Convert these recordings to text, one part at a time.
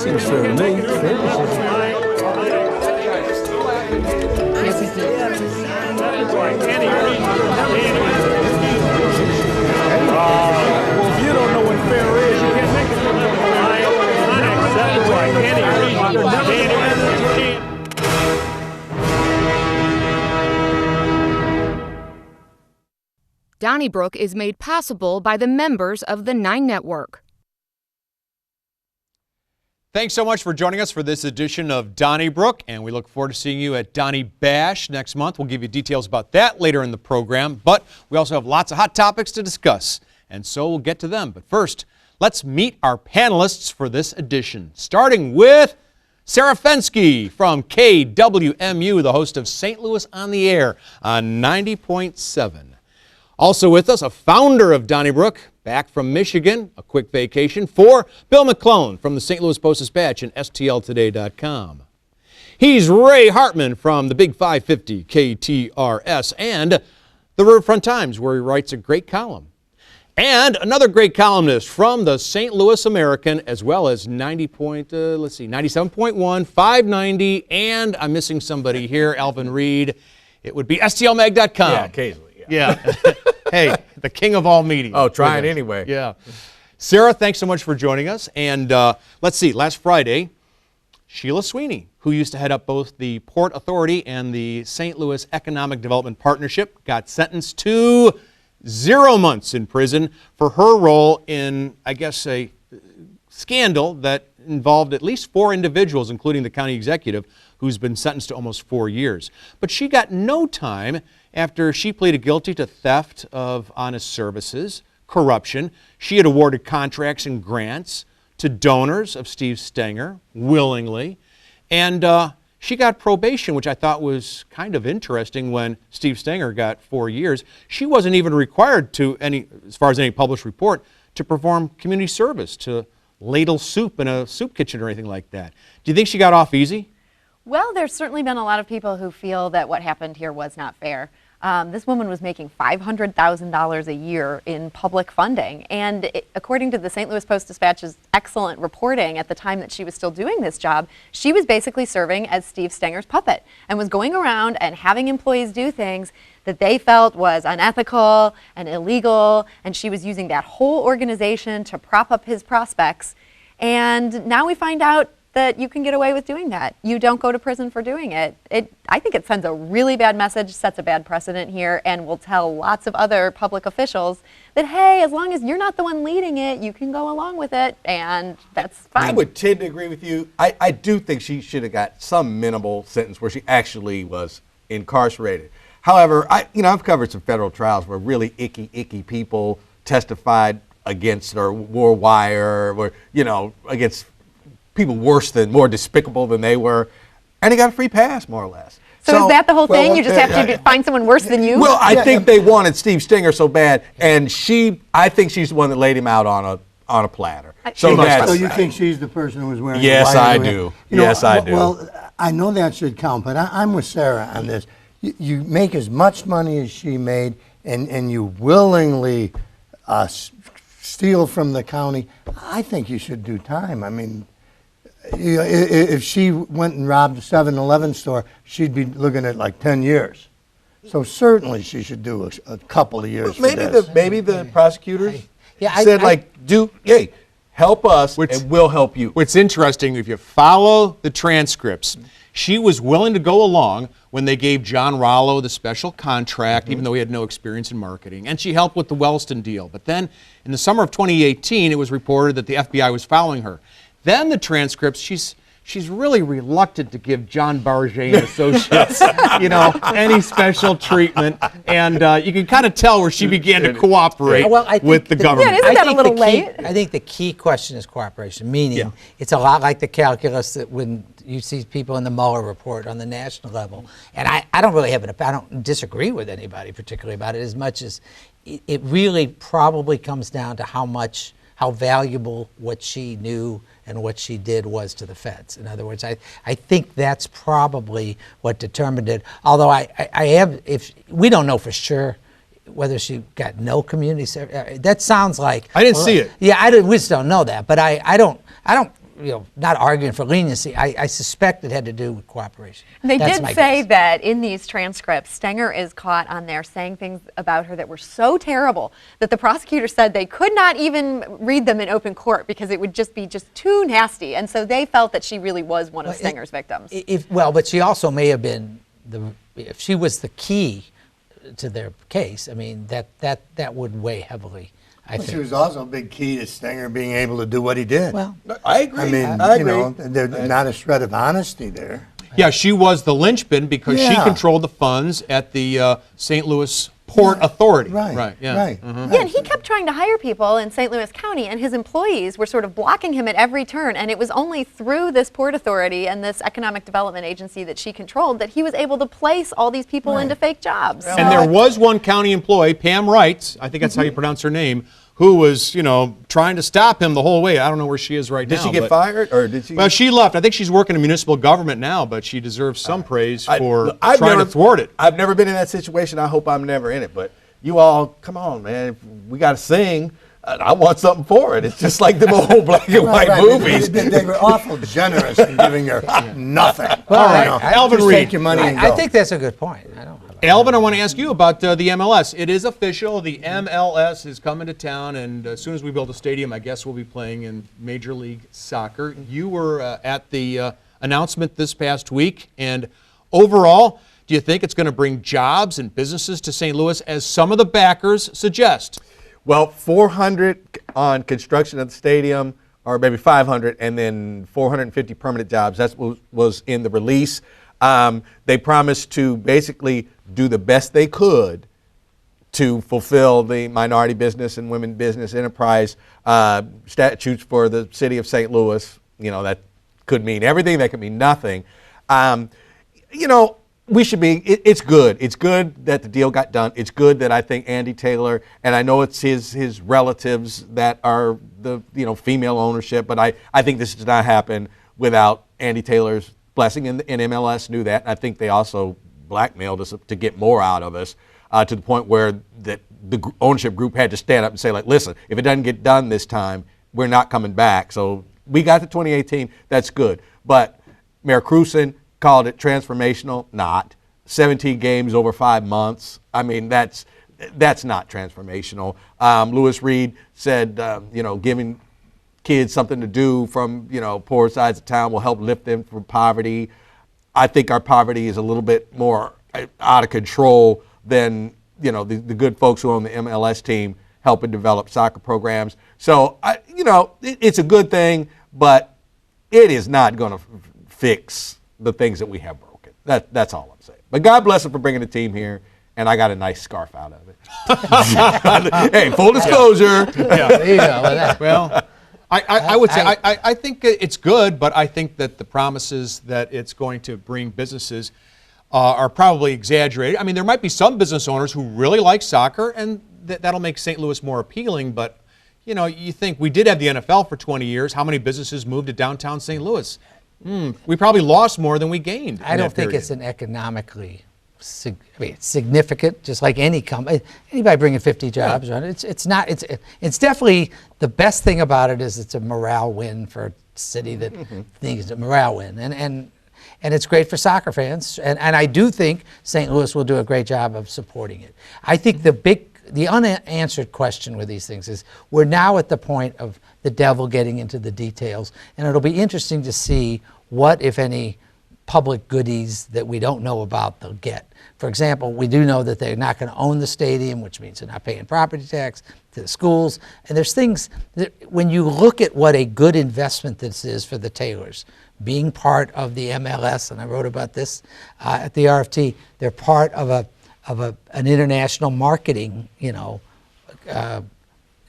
seems fair to me. Well, if you don't know what fair is, you can't make it Donnybrook is made possible by the members of the 9 Network. Thanks so much for joining us for this edition of Donnybrook, and we look forward to seeing you at Donny Bash next month. We'll give you details about that later in the program, but we also have lots of hot topics to discuss, and so we'll get to them. But first, let's meet our panelists for this edition, starting with Sarah Fenske from KWMU, the host of St. Louis on the Air on 90.7. Also with us, a founder of Donnybrook, back from Michigan, a quick vacation, for Bill McClone from the St. Louis Post-Dispatch and STLtoday.com. He's Ray Hartman from the Big 550 KTRS and the Riverfront Times, where he writes a great column. And another great columnist from the St. Louis American, as well as 97.1, 590, and I'm missing somebody here, Alvin Reed. It would be STLmag.com. Yeah, occasionally. Yeah. Hey, the king of all media. Oh, try it anyway. Yeah. Sarah, thanks so much for joining us. And let's see, last Friday, Sheila Sweeney, who used to head up both the Port Authority and the St. Louis Economic Development Partnership, got sentenced to 0 months in prison for her role in, I guess, a scandal that involved at least 4 individuals, including the county executive, who's been sentenced to almost 4 years. But she got no time after she pleaded guilty to theft of honest services, corruption. She had awarded contracts and grants to donors of Steve Stenger willingly. And she got probation, which I thought was kind of interesting when Steve Stenger got 4 years. She wasn't even required to, as far as any published report, to perform community service, to ladle soup in a soup kitchen or anything like that. Do you think she got off easy? Well, there's certainly been a lot of people who feel that what happened here was not fair. This woman was making $500,000 a year in public funding, and according to the St. Louis Post-Dispatch's excellent reporting at the time that she was still doing this job, she was basically serving as Steve Stenger's puppet and was going around and having employees do things that they felt was unethical and illegal, and she was using that whole organization to prop up his prospects. And now we find out that you can get away with doing that. You don't go to prison for doing it. I think it sends a really bad message, sets a bad precedent here, and will tell lots of other public officials that, hey, as long as you're not the one leading it, you can go along with it, and that's fine. I would tend to agree with you. I do think she should have got some minimal sentence where she actually was incarcerated. However, I've covered some federal trials where really icky people testified against or wore wire or, against people more despicable than they were, and he got a free pass, more or less. So is that the whole thing? You just have to find someone worse than you? Well, I think they wanted Steve Stenger so bad, and I think she's the one that laid him out on a platter. So you think she's the person who was wearing Yes, the I do. Yes, I do. Well, I know that should count, but I'm with Sarah on this. You make as much money as she made, and you willingly steal from the county. I think you should do time. I mean, if she went and robbed a 7-Eleven store, she'd be looking at like 10 years. So certainly she should do a couple of years. Maybe the prosecutors said hey, help us and we'll help you. What's interesting, if you follow the transcripts, she was willing to go along when they gave John Rollo the special contract, even though he had no experience in marketing. And she helped with the Wellston deal. But then in the summer of 2018, it was reported that the FBI was following her. Then the transcripts, she's really reluctant to give John Barget and Associates, any special treatment. And you can kind of tell where she began to cooperate with the government. Yeah, isn't that a little late? I think the key question is cooperation, meaning it's a lot like the calculus that when you see people in the Mueller report on the national level. And I don't really I don't disagree with anybody particularly about it, as much as it really probably comes down to how valuable what she knew and what she did was to the feds. In other words, I think that's probably what determined it. Although if we don't know for sure whether she got no community service. That sounds like I didn't see it. Yeah, we just don't know that. But I don't not arguing for leniency. I suspect it had to do with cooperation. They That's did my say guess. that in these transcripts, Stenger is caught on there saying things about her that were so terrible that the prosecutor said they could not even read them in open court because it would just be too nasty. And so they felt that she really was one of Stenger's victims. But she also may have been if she was the key to their case. I mean, that would weigh heavily. I think She was also a big key to Stenger being able to do what he did. Well, I agree. I mean, I agree. there's not a shred of honesty there. Yeah, she was the linchpin because she Yeah. controlled the funds at the St. Louis Port Authority. Right. Yeah. Right. Yeah, and he kept trying to hire people in St. Louis County, and his employees were sort of blocking him at every turn. And it was only through this Port Authority and this economic development agency that she controlled that he was able to place all these people into fake jobs. And there was one county employee, Pam Wright, I think that's how you pronounce her name, who was, trying to stop him the whole way. I don't know where she is right now. Did she get but- fired, or did she? Well, she left. I think she's working in municipal government now, but she deserves some praise for I've trying never- to thwart it. I've never been in that situation. I hope I'm never in it. But you all, come on, man. If we got to sing. I want something for it. It's just like the old black and white movies. They were awful generous in giving her nothing. Well, All right, Alvin just Reed. take your money and go. I think that's a good point. I don't. Alvin, I want to ask you about the MLS. It is official. The MLS is coming to town, and as soon as we build a stadium, I guess we'll be playing in Major League Soccer. You were at the announcement this past week, and overall, do you think it's going to bring jobs and businesses to St. Louis, as some of the backers suggest? Well, 400 on construction of the stadium, or maybe 500, and then 450 permanent jobs. That's what was in the release. They promised to basically do the best they could to fulfill the minority business and women business enterprise statutes for the city of St. Louis. That could mean everything, that could mean nothing. We should be, it's good. It's good that the deal got done. It's good that I think Andy Taylor, and I know it's his relatives that are the female ownership, but I think this does not happen without Andy Taylor's blessing, and MLS knew that. And I think they also blackmailed us to get more out of us to the point where the ownership group had to stand up and say, like, listen, if it doesn't get done this time, we're not coming back. So we got to 2018. That's good. But Mayor Cruzen called it transformational. Not 17 games over 5 months. I mean, that's not transformational. Lewis Reed said, giving kids something to do from poor sides of town will help lift them from poverty. I think our poverty is a little bit more out of control than the good folks who own the MLS team helping develop soccer programs. So it's a good thing, but it is not going to fix the things that we have broken. That's all I'm saying. But God bless him for bringing the team here, and I got a nice scarf out of it. Hey, full disclosure. Yeah, there you go. Well, I would say I think it's good, but I think that the promises that it's going to bring businesses are probably exaggerated. I mean, there might be some business owners who really like soccer, and that'll make St. Louis more appealing, but you think we did have the NFL for 20 years. How many businesses moved to downtown St. Louis? We probably lost more than we gained. I don't think it's an economically it's significant, just like any company. Anybody bringing 50 jobs on it, it's not. It's definitely the best thing about it is it's a morale win for a city that needs a morale win, and it's great for soccer fans. And I do think St. Louis will do a great job of supporting it. I think the unanswered question with these things is we're now at the point of the devil getting into the details, and it'll be interesting to see what, if any, public goodies that we don't know about they'll get. For example, we do know that they're not going to own the stadium, which means they're not paying property tax to the schools. And there's things that when you look at what a good investment this is for the Taylors, being part of the MLS, and I wrote about this at the RFT, they're part of an international marketing,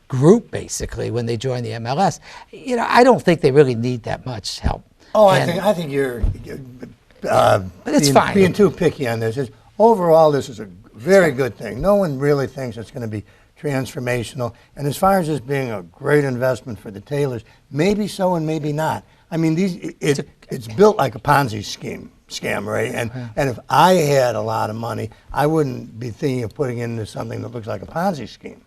group basically when they join the MLS. I don't think they really need that much help. Oh, I think you're but it's fine. being too picky on this. Overall, this is a very good thing. No one really thinks it's going to be transformational. And as far as this being a great investment for the Taylors, maybe so and maybe not. I mean, it's built like a Ponzi scam, right? And if I had a lot of money, I wouldn't be thinking of putting into something that looks like a Ponzi scheme.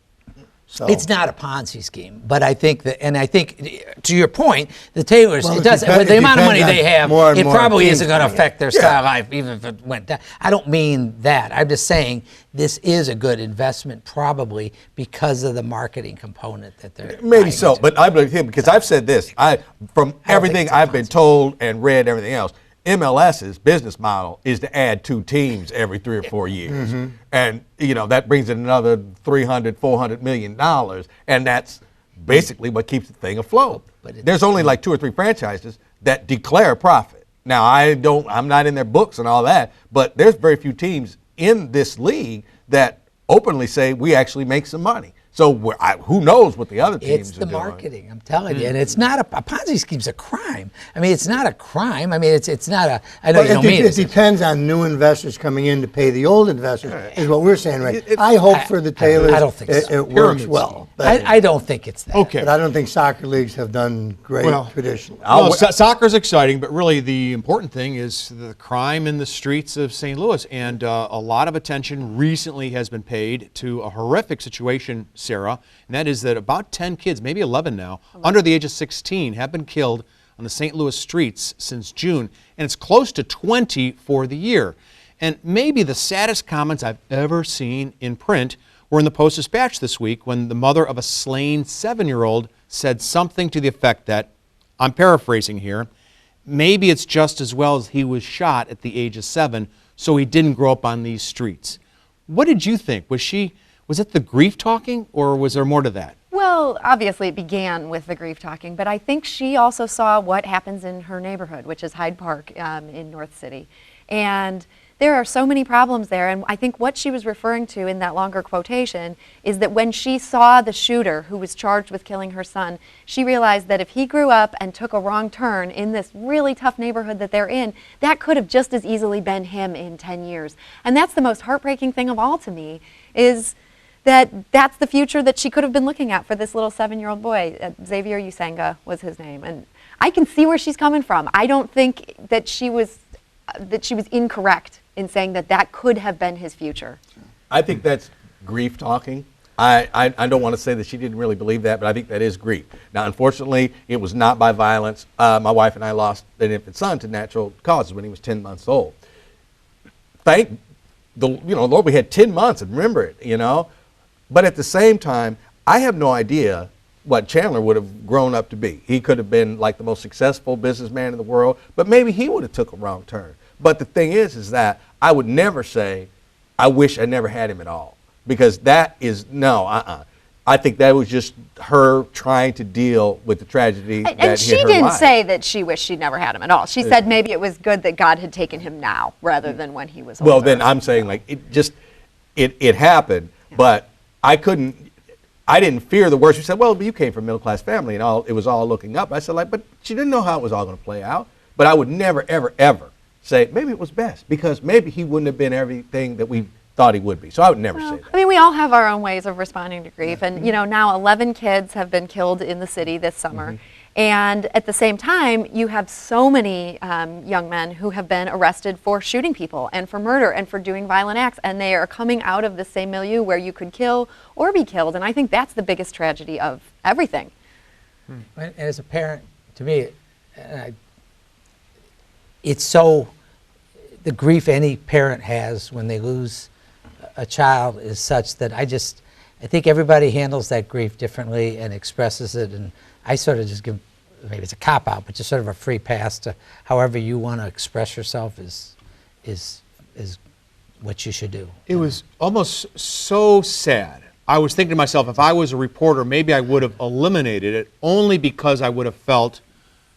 So It's not a Ponzi scheme, but I think that, and I think to your point, the Taylors, Well, it does. With the it amount of money depends they on have, more and it more probably teams isn't going to coming in. affect their style of life, even if it went down. I don't mean that. I'm just saying this is a good investment, probably because of the marketing component that they're Maybe buying so, into. but I believe him because I've said this. From everything it's a I've been Ponzi. told and read, everything else, MLS's business model is to add 2 teams every 3 or 4 years, and that brings in another $300-400 million, and that's basically what keeps the thing afloat. But There's only like 2 or 3 franchises that declare profit. Now I'm not in their books and all that, but there's very few teams in this league that openly say we actually make some money. So who knows what the other teams It's are the doing. marketing, I'm telling you, and it's not a Ponzi scheme's a crime. I mean, it's not a crime. I mean, it's not a. I know But you don't mean it depends on new investors coming in to pay the old investors, is what we're saying, right? It- I hope for the Taylors I don't think so. it works well. But, I don't think it's that. Okay. but I don't think soccer leagues have done great Well, traditionally. Well, soccer's exciting, but really the important thing is the crime in the streets of St. Louis. And a lot of attention recently has been paid to a horrific situation, Sarah, and that is that about 10 kids, maybe 11 now, under the age of 16 have been killed on the St. Louis streets since June, and it's close to 20 for the year. And maybe the saddest comments I've ever seen in print were in the Post-Dispatch this week when the mother of a slain 7-year-old said something to the effect that, I'm paraphrasing here, maybe it's just as well as he was shot at the age of 7, so he didn't grow up on these streets. What did you think? Was it the grief talking, or was there more to that? Well, obviously it began with the grief talking, but I think she also saw what happens in her neighborhood, which is Hyde Park in North City. And there are so many problems there, and I think what she was referring to in that longer quotation is that when she saw the shooter who was charged with killing her son, she realized that if he grew up and took a wrong turn in this really tough neighborhood that they're in, that could have just as easily been him in 10 years. And that's the most heartbreaking thing of all to me, is that's the future that she could have been looking at for this little 7-year-old boy. Xavier Usanga was his name, and I can see where she's coming from. I don't think that she was incorrect in saying that could have been his future. I think that's grief talking. I don't want to say that she didn't really believe that, but I think that is grief. Now, unfortunately, it was not by violence. My wife and I lost an infant son to natural causes when he was 10 months old. Thank the Lord, we had 10 months, and remember it, But at the same time, I have no idea what Chandler would have grown up to be. He could have been like the most successful businessman in the world, but maybe he would have took a wrong turn. But the thing is that I would never say, I wish I never had him at all, because that is, I think that was just her trying to deal with the tragedy that hit her And she life. didn't say that she wished she'd never had him at all. She said maybe it was good that God had taken him now rather than when he was older. Well, then I'm saying like it happened, but I didn't fear the worst. She said, well, but you came from a middle class family and it was all looking up. I said, but she didn't know how it was all going to play out. But I would never, ever, ever say maybe it was best, because maybe he wouldn't have been everything that we thought he would be. So I would never say that. I mean, we all have our own ways of responding to grief. And, now 11 kids have been killed in the city this summer. And at the same time, you have so many young men who have been arrested for shooting people and for murder and for doing violent acts. And they are coming out of the same milieu where you could kill or be killed. And I think that's the biggest tragedy of everything. And as a parent, to me, it's so, the grief any parent has when they lose a child is such that I think everybody handles that grief differently and expresses it, and I sort of just give, maybe it's a cop-out, but just sort of a free pass to however you want to express yourself is what you should do. It was almost so sad. I was thinking to myself, if I was a reporter, maybe I would have eliminated it, only because I would have felt,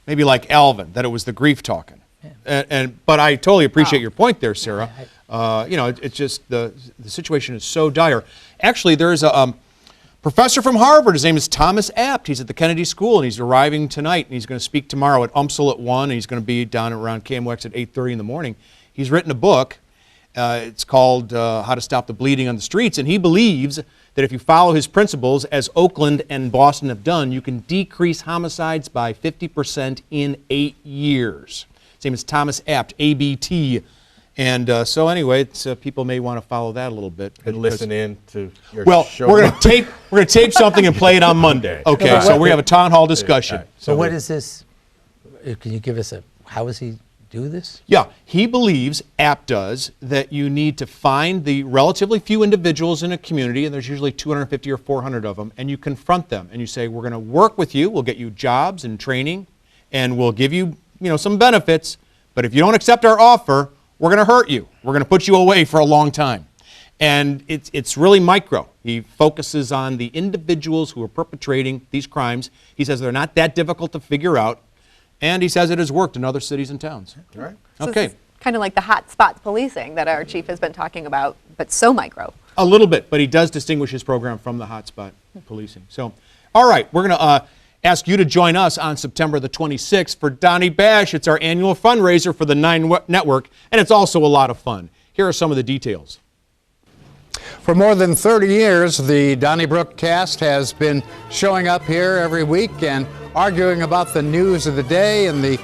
maybe like Alvin, that it was the grief talking. But I totally appreciate your point there, Sarah. It's just the situation is so dire. Actually, there's a professor from Harvard. His name is Thomas Abt. He's at the Kennedy School, and he's arriving tonight, and he's going to speak tomorrow at UMSL at 1, and he's going to be down around KMOX at 8:30 in the morning. He's written a book. It's called How to Stop the Bleeding on the Streets, and he believes that if you follow his principles, as Oakland and Boston have done, you can decrease homicides by 50% in 8 years. His name is Thomas Abt, ABT. And so anyway, it's, people may want to follow that a little bit And listen in to your Well, show. we're gonna tape something and play it on Monday. Okay, so we have a town hall discussion. So what is this? Can you give us how does he do this? Yeah, he believes, APT does, that you need to find the relatively few individuals in a community, and there's usually 250 or 400 of them, and you confront them, and you say, we're going to work with you, we'll get you jobs and training, and we'll give you, some benefits, but if you don't accept our offer, we're going to hurt you. We're going to put you away for a long time. And it's really micro. He focuses on the individuals who are perpetrating these crimes. He says they're not that difficult to figure out. And he says it has worked in other cities and towns. Right. So Okay. it's kind of like the hot spots policing that our chief has been talking about, but so micro. A little bit, but he does distinguish his program from the hotspot policing. So, all right, we're going to ask you to join us on September the 26th for Donnie Bash. It's our annual fundraiser for the 9 Network, and it's also a lot of fun. Here are some of the details. For more than 30 years, the Donnybrook cast has been showing up here every week and arguing about the news of the day and the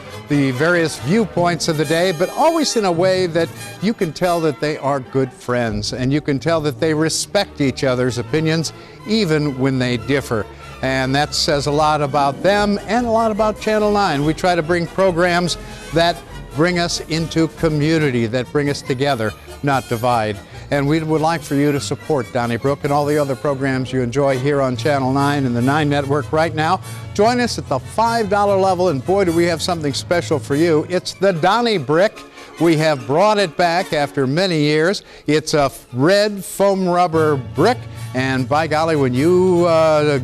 various viewpoints of the day, but always in a way that you can tell that they are good friends and you can tell that they respect each other's opinions even when they differ. And that says a lot about them and a lot about Channel 9. We try to bring programs that bring us into community, that bring us together, not divide. And we would like for you to support Donnybrook and all the other programs you enjoy here on Channel 9 and the 9 Network right now. Join us at the $5 level, and boy, do we have something special for you. It's the Donnybrook. We have brought it back after many years. It's a red foam rubber brick, and by golly, when you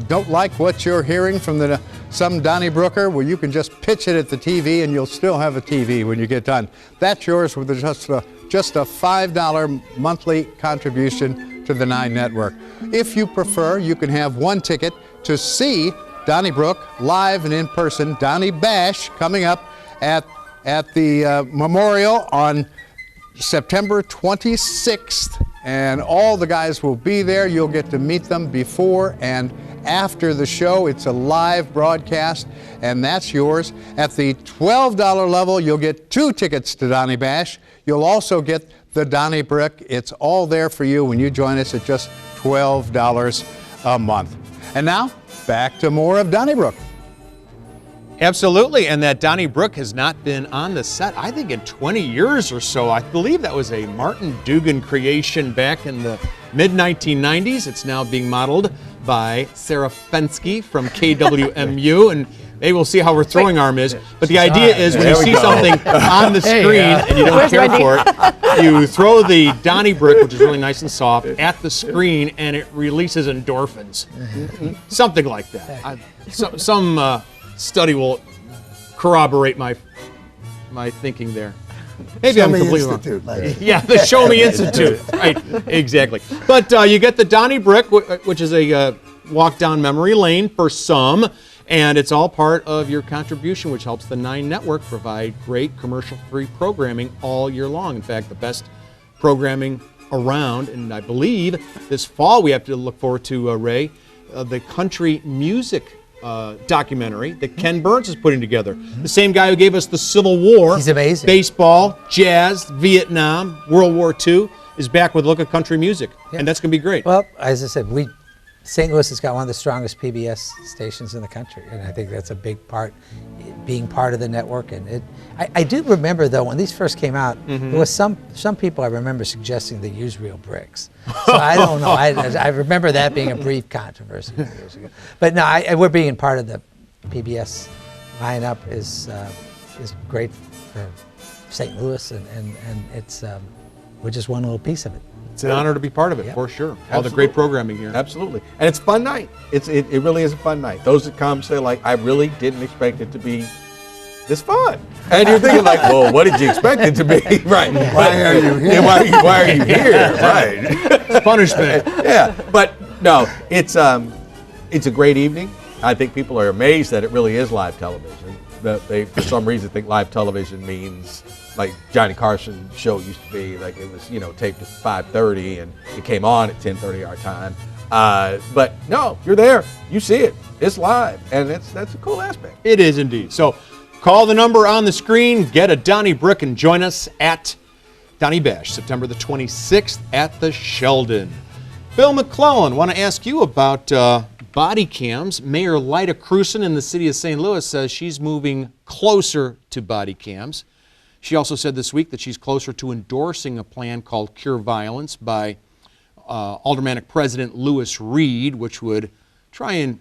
don't like what you're hearing from some Donnybrooker, well, you can just pitch it at the TV and you'll still have a TV when you get done. That's yours with just a $5 monthly contribution to the 9 Network. If you prefer, you can have one ticket to see Donnybrook live and in person. Donnie Bash coming up at the Memorial on September 26th, and all the guys will be there. You'll get to meet them before and after the show. It's a live broadcast, and that's yours. At the $12 level, you'll get 2 tickets to Donnie Bash. You'll also get the Donnybrook. It's all there for you when you join us at just $12 a month. And now, back to more of Donnybrook. Absolutely, and that Donnybrook has not been on the set, I think, in 20 years or so. I believe that was a Martin Dugan creation back in the mid-1990s. It's now being modeled by Sarah Fensky from KWMU, and maybe we'll see how her throwing arm is. But the idea is when you see something on the screen and you don't care for it, you throw the Donnybrook, which is really nice and soft, at the screen, and it releases endorphins. Something like that. Some study will corroborate my thinking there. Maybe I'm completely wrong. Yeah, the Show Me Institute. Right, exactly. But you get the Donnybrook, which is a walk down memory lane for some, and it's all part of your contribution, which helps the 9 Network provide great commercial-free programming all year long. In fact, the best programming around, and I believe this fall we have to look forward to, Ray, the country music documentary that Ken Burns is putting together. The same guy who gave us the Civil War, He's amazing. baseball, jazz, Vietnam, World War II, is back with a look at country music, and that's going to be great. Well, as I said, St. Louis has got one of the strongest PBS stations in the country, and I think that's a big part, being part of the network. And I do remember, though, when these first came out, there was some people I remember suggesting they use real bricks. So I don't know. I remember that being a brief controversy years ago. But no, we're being part of the PBS lineup is great for St. Louis, and it's we're just one little piece of it. It's an honor to be part of it, for sure. All the great programming here. Absolutely. And it's a fun night. It really is a fun night. Those that come say, like, I really didn't expect it to be this fun. And you're thinking, like, well, what did you expect it to be? Right. Why are you here? Yeah, why are you here? Right. Punishment. Yeah. But, no, it's a great evening. I think people are amazed that it really is live television. That they, for some reason, think live television means like Johnny Carson's show used to be, like it was, taped at 5:30 and it came on at 10:30 our time. But no, you're there, you see it, it's live, and that's a cool aspect. It is indeed. So call the number on the screen, get a Donnybrook, and join us at Donnie Bash, September the 26th at the Sheldon. Bill McClellan, want to ask you about body cams. Mayor Lyda Crewson in the city of St. Louis says she's moving closer to body cams. She also said this week that she's closer to endorsing a plan called Cure Violence by Aldermanic President Lewis Reed, which would try and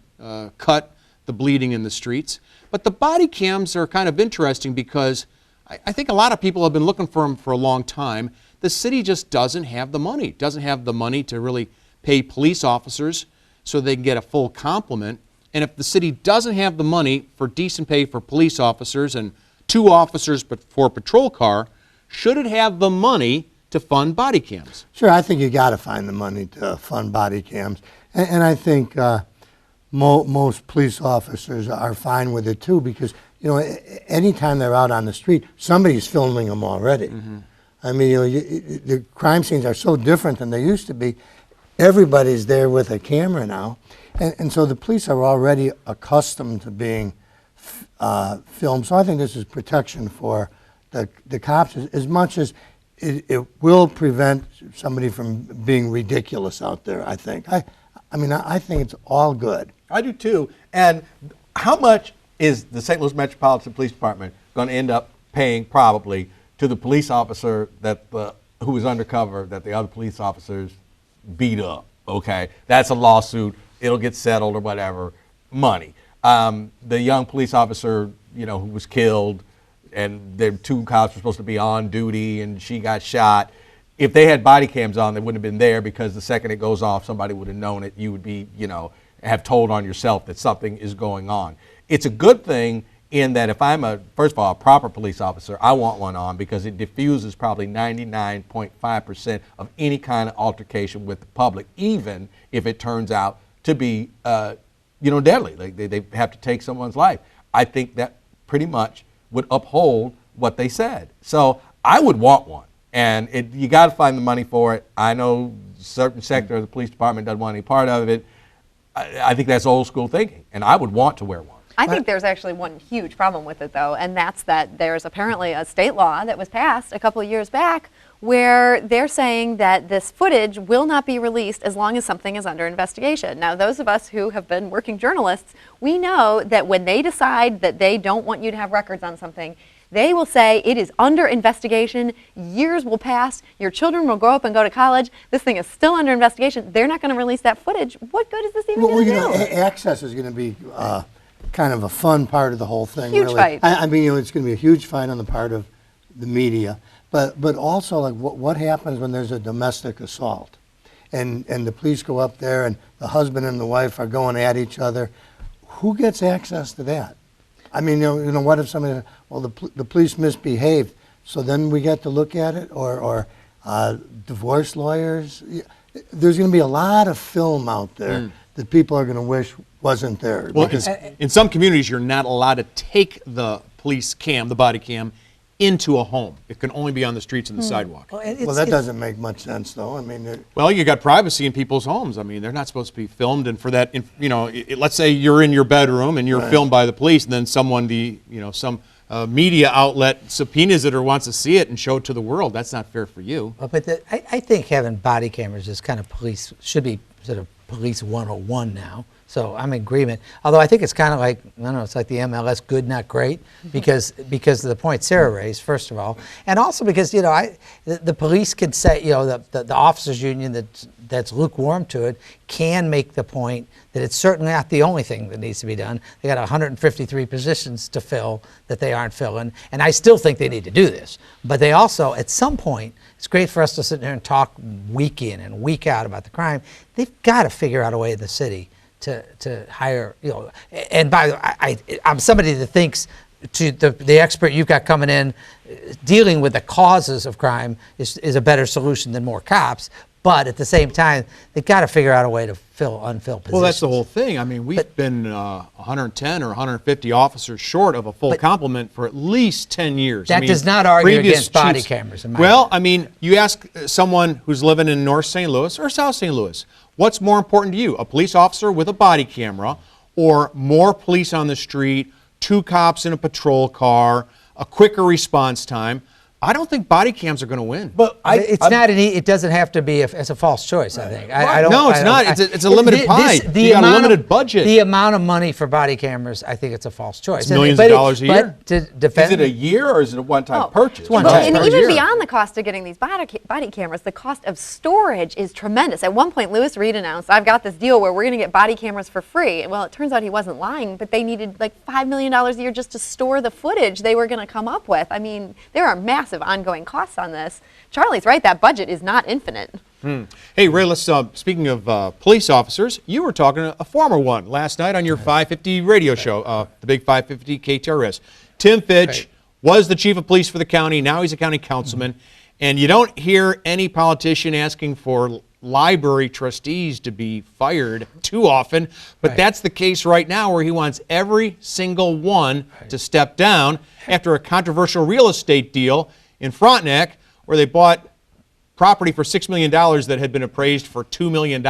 cut the bleeding in the streets. But the body cams are kind of interesting because I think a lot of people have been looking for them for a long time. The city just doesn't have the money, to really pay police officers so they can get a full complement. And if the city doesn't have the money for decent pay for police officers and 2 officers for a patrol car, should it have the money to fund body cams? Sure, I think you got to find the money to fund body cams. And I think most police officers are fine with it too, because anytime they're out on the street, somebody's filming them already. Mm-hmm. I mean, the crime scenes are so different than they used to be. Everybody's there with a camera now, and so the police are already accustomed to being filmed. So I think this is protection for the cops as much as it will prevent somebody from being ridiculous out there, I think. I think it's all good. I do too. And how much is the St. Louis Metropolitan Police Department going to end up paying probably to the police officer who was undercover that the other police officers beat up? Okay, that's a lawsuit. It'll get settled or whatever. Money. The young police officer, who was killed, and the 2 cops were supposed to be on duty, and she got shot. If they had body cams on, they wouldn't have been there, because the second it goes off, somebody would have known it. You would be, have told on yourself that something is going on. It's a good thing in that if I'm first of all, a proper police officer, I want one on, because it diffuses probably 99.5% of any kind of altercation with the public, even if it turns out to be, deadly. Like they have to take someone's life. I think that pretty much would uphold what they said. So I would want one. And you got to find the money for it. I know a certain sector of the police department doesn't want any part of it. I think that's old school thinking, and I would want to wear one. I think there's actually one huge problem with it, though, and that's that there's apparently a state law that was passed a couple of years back where they're saying that this footage will not be released as long as something is under investigation. Now, those of us who have been working journalists, we know that when they decide that they don't want you to have records on something, they will say it is under investigation, years will pass, your children will grow up and go to college, this thing is still under investigation, they're not going to release that footage. What good is this even going to do? Access is going to be kind of a fun part of the whole thing. Huge really. fight. I mean, it's going to be a huge fight on the part of the media, but also like what happens when there's a domestic assault, and the police go up there and the husband and the wife are going at each other. Who gets access to that? I mean, what if somebody? Well, the police misbehaved, so then we get to look at it, or divorce lawyers. There's going to be a lot of film out there that people are going to wish wasn't there. Well, in some communities, you're not allowed to take the police cam, the body cam, into a home. It can only be on the streets and the sidewalk. Well, that doesn't make much sense, though. I mean, well, you got privacy in people's homes. I mean, they're not supposed to be filmed, and for that, let's say you're in your bedroom and you're filmed by the police, and then someone, some media outlet subpoenas it or wants to see it and show it to the world. That's not fair for you. But I think having body cameras is kind of should be sort of police 101 now. So I'm in agreement. Although I think it's kind of like, I don't know, it's like the MLS, good, not great, because of the point Sarah raised, first of all. And also because, the police can say, the officers union that's lukewarm to it can make the point that it's certainly not the only thing that needs to be done. They got 153 positions to fill that they aren't filling. And I still think they need to do this. But they also, at some point, it's great for us to sit there and talk week in and week out about the crime. They've got to figure out a way in the city to hire, and by the way, I'm somebody that thinks to the expert you've got coming in, dealing with the causes of crime is a better solution than more cops. But at the same time, they've got to figure out a way to fill unfilled positions. Well, that's the whole thing. I mean, we've been 110 or 150 officers short of a full complement for at least 10 years. That does not argue against body cameras. Well, I mean, you ask someone who's living in North St. Louis or South St. Louis, what's more important to you, a police officer with a body camera or more police on the street, 2 cops in a patrol car, a quicker response time? I don't think body cams are going to win. But It doesn't have to be as a false choice. I think. I don't. No, it's not. It's a limited pie. You got a limited budget. The amount of money for body cameras, I think it's a false choice. It's millions of dollars a year. But to defend, is it a year or is it a one-time purchase? And even beyond the cost of getting these body cameras, the cost of storage is tremendous. At one point, Louis Reed announced, "I've got this deal where we're going to get body cameras for free." Well, it turns out he wasn't lying, but they needed like $5 million a year just to store the footage they were going to come up with. I mean, there are massive ongoing costs on this. Charlie's right; that budget is not infinite. Hey, Ray, let's, speaking of police officers, you were talking to a former one last night on your 550 radio show, the big 550 KTRS. Tim Fitch was the chief of police for the county. Now he's a county councilman. And you don't hear any politician asking for library trustees to be fired too often. But that's the case right now, where he wants every single one to step down after a controversial real estate deal in Frontenac, where they bought property for $6 million that had been appraised for $2 million.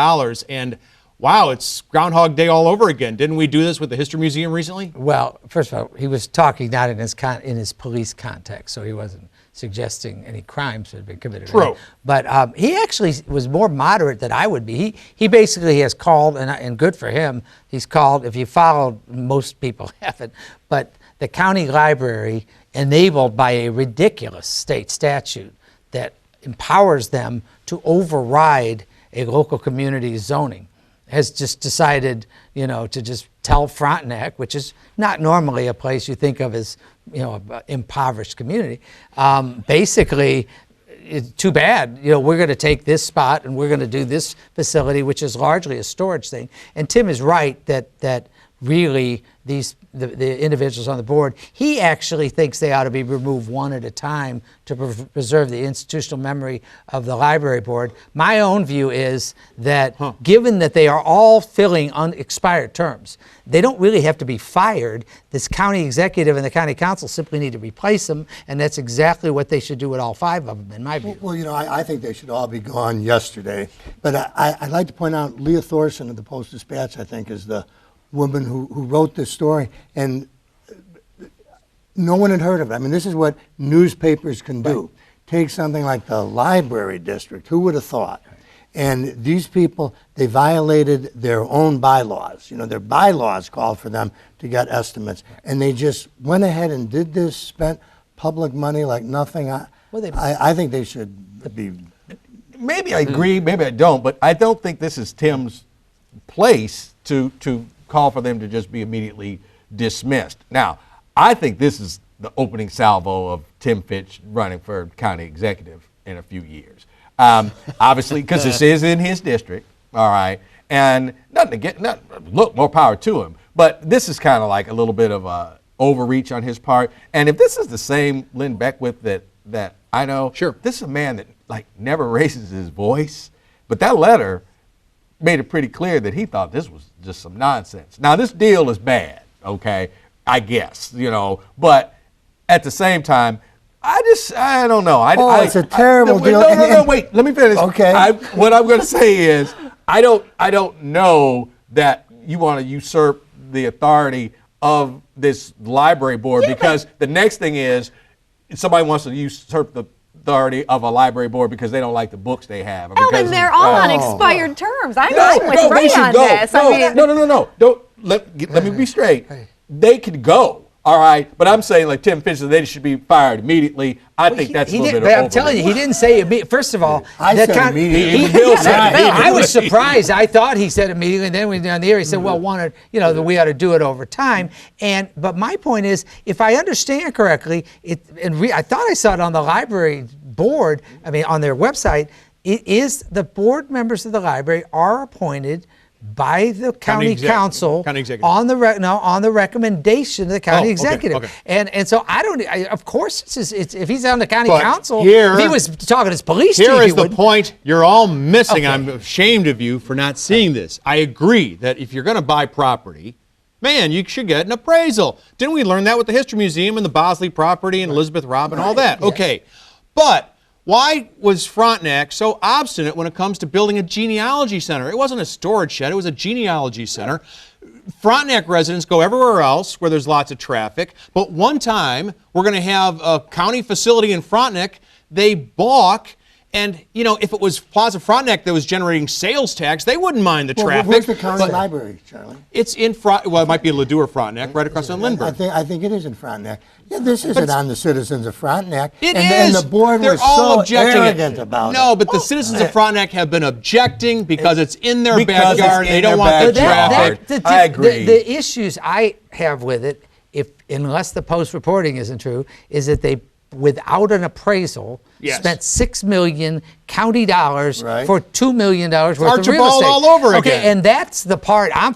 And wow, it's Groundhog Day all over again. Didn't we do this with the History Museum recently? Well, first of all, he was talking not in his police context, so he wasn't suggesting any crimes had been committed. True. But he actually was more moderate than I would be. He basically has called, and good for him, he's called, if you followed, most people haven't, but the county library, enabled by a ridiculous state statute that empowers them to override a local community's zoning, has just decided, to just tell Frontenac, which is not normally a place you think of as, an impoverished community, basically, it's too bad. We're going to take this spot and we're going to do this facility, which is largely a storage thing. And Tim is right that really the individuals on the board, he actually thinks they ought to be removed one at a time to preserve the institutional memory of the library board. My own view is that given that they are all filling unexpired terms, they don't really have to be fired. This county executive and the county council simply need to replace them, and that's exactly what they should do with all 5 of them, in my view. Well, I think they should all be gone yesterday. But I'd like to point out Leah Thorson of the Post-Dispatch, I think, is the woman who wrote this story, and no one had heard of it. I mean, this is what newspapers can do. Take something like the library district. Who would have thought? And these people, they violated their own bylaws. Their bylaws called for them to get estimates, and they just went ahead and did this, spent public money like nothing. I think they should be. Maybe I agree, maybe I don't, but I don't think this is Tim's place to call for them to just be immediately dismissed. Now, I think this is the opening salvo of Tim Fitch running for county executive in a few years. Obviously, because this is in his district, all right, and look, more power to him. But this is kind of like a little bit of a overreach on his part. And if this is the same Lynn Beckwith that I know, sure, this is a man that never raises his voice. But that letter made it pretty clear that he thought this was just some nonsense. Now, this deal is bad, okay, I guess, but at the same time, I don't know. It's a terrible deal. No, wait, let me finish. Okay. What I'm going to say is, I don't know that you want to usurp the authority of this library board, because the next thing is somebody wants to usurp the authority of a library board because they don't like the books they have. Elvin, they're all on expired terms. I'm with Ray on this. No. Don't let me be straight. They could go. All right, but I'm saying like Tim Fitch, they should be fired immediately. I think that's a little bit of overreach. I'm telling you, he didn't say immediately. First of all, I said immediately. I was surprised. I thought he said immediately, and then when we were on the air, he said, "Well, that we ought to do it over time." But my point is, if I understand correctly, I thought I saw it on the library board. I mean, on their website, it is the board members of the library are appointed by the county council on the recommendation of the county executive. Okay. And so of course, if he's on the county council, here, if he was talking to his police chief, here is the point you're all missing. Okay. I'm ashamed of you for not seeing this. I agree that if you're going to buy property, man, you should get an appraisal. Didn't we learn that with the History Museum and the Bosley property and Elizabeth Robin, all that? Yes. Okay, but Why was Frontenac so obstinate when it comes to building a genealogy center? It wasn't a storage shed, it was a genealogy center. Frontenac residents go everywhere else where there's lots of traffic, but one time we're going to have a county facility in Frontenac. They balk. And, you know, if it was Plaza Frontenac that was generating sales tax, they wouldn't mind the traffic. Where's the county library, Charlie? It's in well, it might be Ladue or Frontenac, right across on Lindbergh. I think it is in Frontenac. Yeah, this isn't on the citizens of Frontenac. It and is. the board They're was all so objecting arrogant about it. No, but the citizens of Frontenac have been objecting because it's in their Because it's backyard. in They don't their want the backyard. traffic. I agree. The issues I have with it, unless the Post reporting isn't true, is that they, without an appraisal, Yes. spent $6 million county dollars Right. for $2 million worth of real Archibald estate. all over okay, again. and that's the part I'm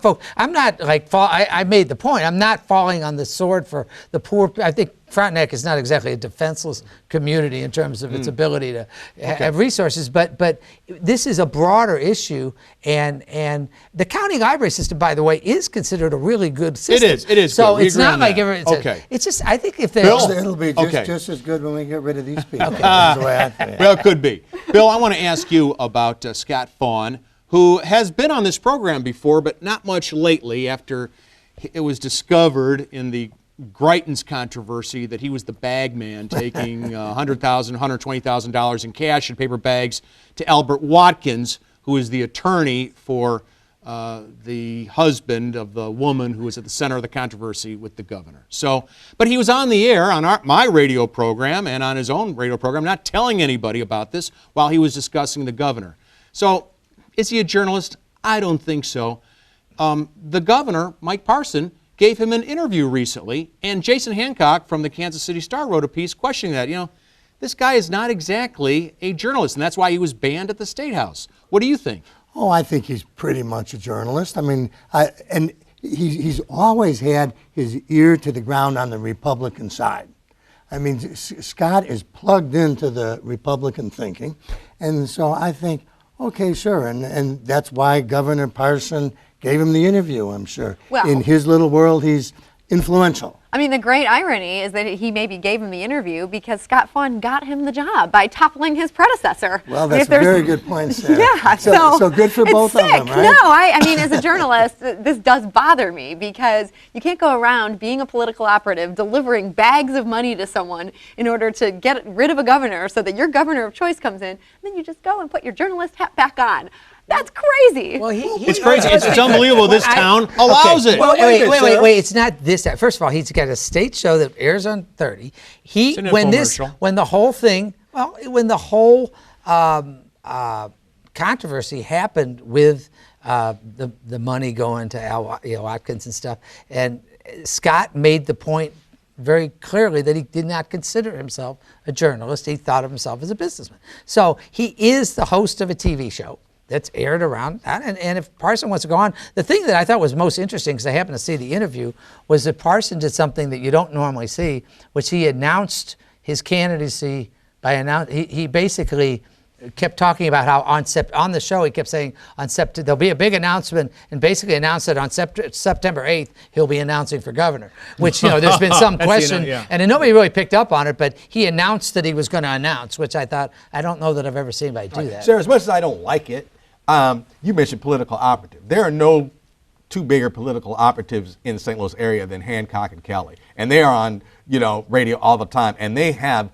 not like I made the point. I'm not falling on the sword for the poor. I think Frontenac is not exactly a defenseless community in terms of its ability to have resources, but this is a broader issue, and the county library system, by the way, is considered a really good system. It is So good. We it's agree not on like that. it's just I think if It'll be Okay. just as good when we get rid of these people. That's the way I feel. Well, it could be. Bill, I want to ask you about Scott Thawne, who has been on this program before, but not much lately after it was discovered in the Greitens controversy that he was the bag man taking $100,000, $120,000 in cash in paper bags to Albert Watkins, who is the attorney for the husband of the woman who was at the center of the controversy with the governor. So, but he was on the air on my radio program and on his own radio program, not telling anybody about this while he was discussing the governor. So, is he a journalist? I don't think so. The governor, Mike Parson, gave him an interview recently, and Jason Hancock from the Kansas City Star wrote a piece questioning that. You know, this guy is not exactly a journalist, and that's why he was banned at the State House. What do you think? Oh, I think he's pretty much a journalist. I mean, and he's always had his ear to the ground on the Republican side. I mean, Scott is plugged into the Republican thinking, and so I think, okay, sure, and that's why Governor Parson gave him the interview, I'm sure. Well, in his little world, he's influential. I mean, the great irony is that he maybe gave him the interview because Scott Thawne got him the job by toppling his predecessor. Well, that's a very good point, Sarah. Yeah, so good for it's both sick. of them, right? No, I mean, as a journalist, this does bother me because you can't go around being a political operative, delivering bags of money to someone in order to get rid of a governor so that your governor of choice comes in, and then you just go and put your journalist hat back on. That's crazy. Well, It's crazy. It's unbelievable. This town allows it. Well, wait. It's not this. First of all, he's got a state show that airs on 30. It's an infomercial. When the whole controversy happened with the money going to Al Watkins and stuff, and Scott made the point very clearly that he did not consider himself a journalist. He thought of himself as a businessman. So he is the host of a TV show that's aired around. And if Parson wants to go on, the thing that I thought was most interesting, because I happened to see the interview, was that Parson did something that you don't normally see, which he announced his candidacy by he basically kept talking about how on the show he kept saying there'll be a big announcement, and basically announced that on September 8th he'll be announcing for governor, which, you know, there's been some question, and then nobody really picked up on it, but he announced that he was going to announce, which I thought, I don't know that I've ever seen anybody do that. Sarah, as much as I don't like it, you mentioned political operative. There are no two bigger political operatives in the St. Louis area than Hancock and Kelly, and they are on radio all the time, and they have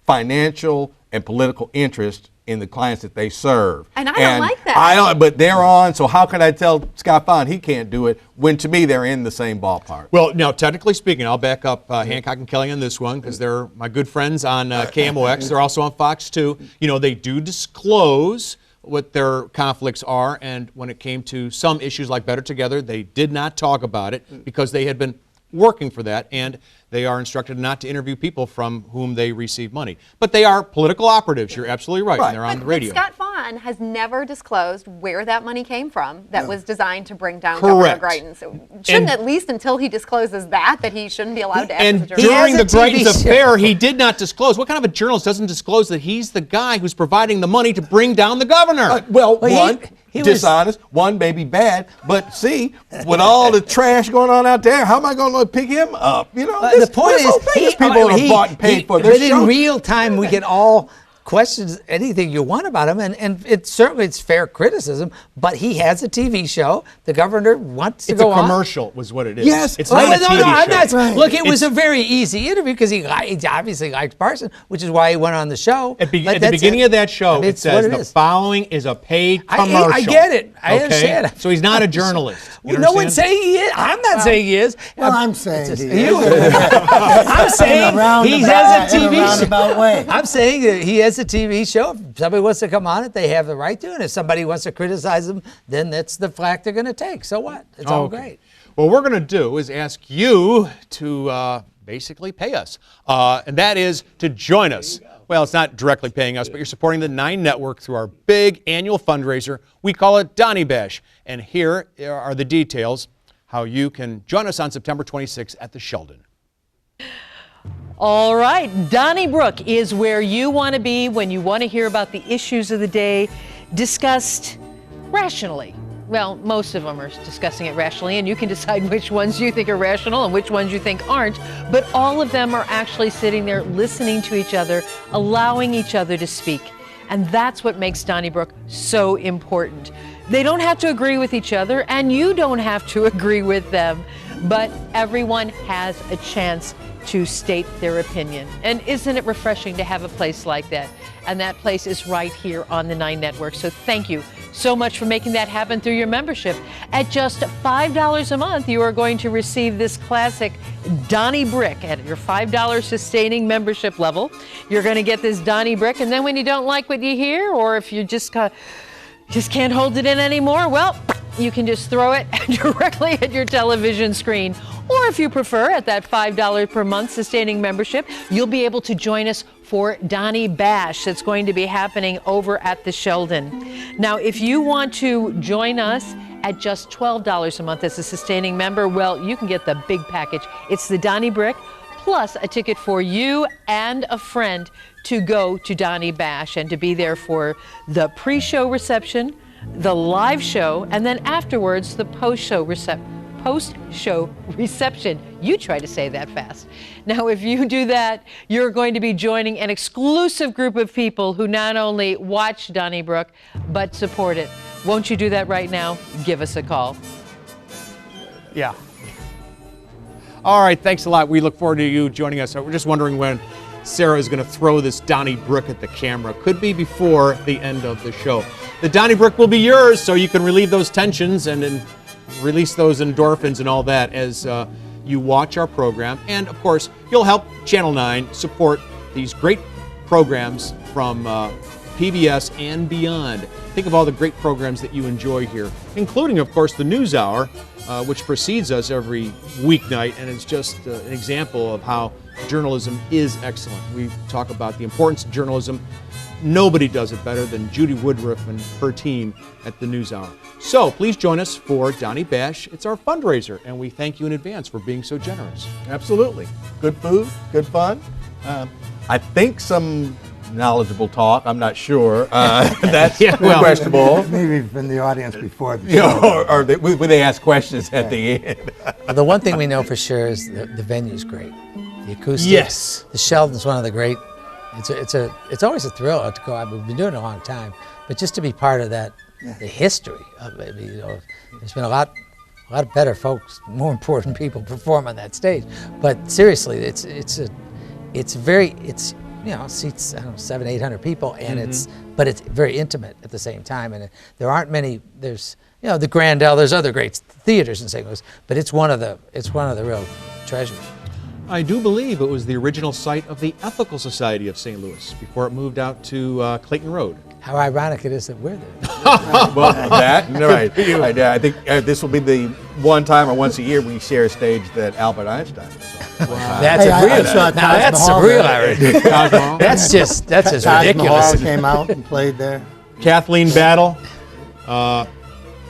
financial and political interest in the clients that they serve. And I don't like that. But they're on, so how can I tell Scott Thawne he can't do it when, to me, they're in the same ballpark? Well, now, technically speaking, I'll back up Hancock and Kelly on this one because they're my good friends on KMOX. They're also on Fox 2. You know, they do disclose what their conflicts are, and when it came to some issues like Better Together, they did not talk about it because they had been working for that, and they are instructed not to interview people from whom they receive money. But they are political operatives. You're absolutely right. And they're on the radio. But Scott Thawne has never disclosed where that money came from that was designed to bring down Correct. Governor Greitens. So shouldn't, at least until he discloses that he shouldn't be allowed to act as a And journalist? during the He has a TV Greitens show. affair, he did not disclose. What kind of a journalist doesn't disclose that he's the guy who's providing the money to bring down the governor? One, he was dishonest, one, maybe bad, but see, with all the trash going on out there, how am I going to pick him up? The point is, people have bought and paid for their but show. in real time, we can all question anything you want about him, and it's fair criticism, but he has a TV show. The governor wants to go on. It's a commercial, was what it is. Yes. It's not a TV show. I'm not. Right. Look, it was a very easy interview because he obviously liked Parson, which is why he went on the show. At the beginning of that show, it says the following is a paid commercial. I get it. I understand. So he's not a journalist. Well, no one's saying he is. I'm not saying he is. Well, I'm saying he is. I'm saying he has a TV show. Way. I'm saying that he has a TV show. If somebody wants to come on it, they have the right to. And if somebody wants to criticize him, then that's the flack they're going to take. So what? It's all great. What we're going to do is ask you to basically pay us. And that is to join us. Well, it's not directly paying us, but you're supporting the 9 Network through our big annual fundraiser. We call it Donny Bash. And here are the details how you can join us on September 26th at the Sheldon. All right, Donnybrook is where you want to be when you want to hear about the issues of the day discussed rationally. Well, most of them are discussing it rationally, and you can decide which ones you think are rational and which ones you think aren't, but all of them are actually sitting there listening to each other, allowing each other to speak. And that's what makes Donnybrook so important. They don't have to agree with each other, and you don't have to agree with them, but everyone has a chance to state their opinion. And isn't it refreshing to have a place like that? And that place is right here on the 9 Network. So thank you so much for making that happen through your membership. At just $5 a month, you are going to receive this classic Donny Brick at your $5 sustaining membership level. You're going to get this Donny Brick, and then when you don't like what you hear, or if you just can't hold it in anymore, well, you can just throw it directly at your television screen. Or if you prefer, at that $5 per month sustaining membership, you'll be able to join us for Donny Bash that's going to be happening over at the Sheldon. Now, if you want to join us at just $12 a month as a sustaining member, well, you can get the big package. It's the Donny Brick plus a ticket for you and a friend to go to Donny Bash and to be there for the pre-show reception, the live show, and then afterwards the post-show reception. You try to say that fast. Now, if you do that, you're going to be joining an exclusive group of people who not only watch Donnybrook, but support it. Won't you do that right now? Give us a call. Yeah. All right, thanks a lot. We look forward to you joining us. We're just wondering when Sarah is going to throw this Donnybrook at the camera. Could be before the end of the show. The Donnybrook will be yours, so you can relieve those tensions and release those endorphins and all that as you watch our program. And, of course, you'll help Channel 9 support these great programs from PBS and beyond. Think of all the great programs that you enjoy here, including, of course, the News Hour, which precedes us every weeknight, and it's just an example of how journalism is excellent. We talk about the importance of journalism. Nobody does it better than Judy Woodruff and her team at the News Hour. So please join us for Donny Bash. It's our fundraiser, and we thank you in advance for being so generous. Absolutely. Good food, good fun. I think some knowledgeable talk. I'm not sure. That's questionable. Maybe from the audience before the show. Or when they ask questions at the end. Well, the one thing we know for sure is the venue's great. The acoustics. Yes. The Sheldon's one of the great. It's always a thrill to go out. We've been doing it a long time, but just to be part of that, the history of it. You know, there's been a lot better folks, more important people perform on that stage. But seriously, it seats 700-800 people, and but it's very intimate at the same time. And there aren't many. There's the Grandel. There's other great theaters in St. Louis, but it's one of the real treasures. I do believe it was the original site of the Ethical Society of St. Louis before it moved out to Clayton Road. How ironic it is that we're there. Well, right. I think this will be the one time or once a year we share a stage that Albert Einstein was on. Wow. That's a real irony. That's just ridiculous. Mahal came out and played there. Kathleen Battle.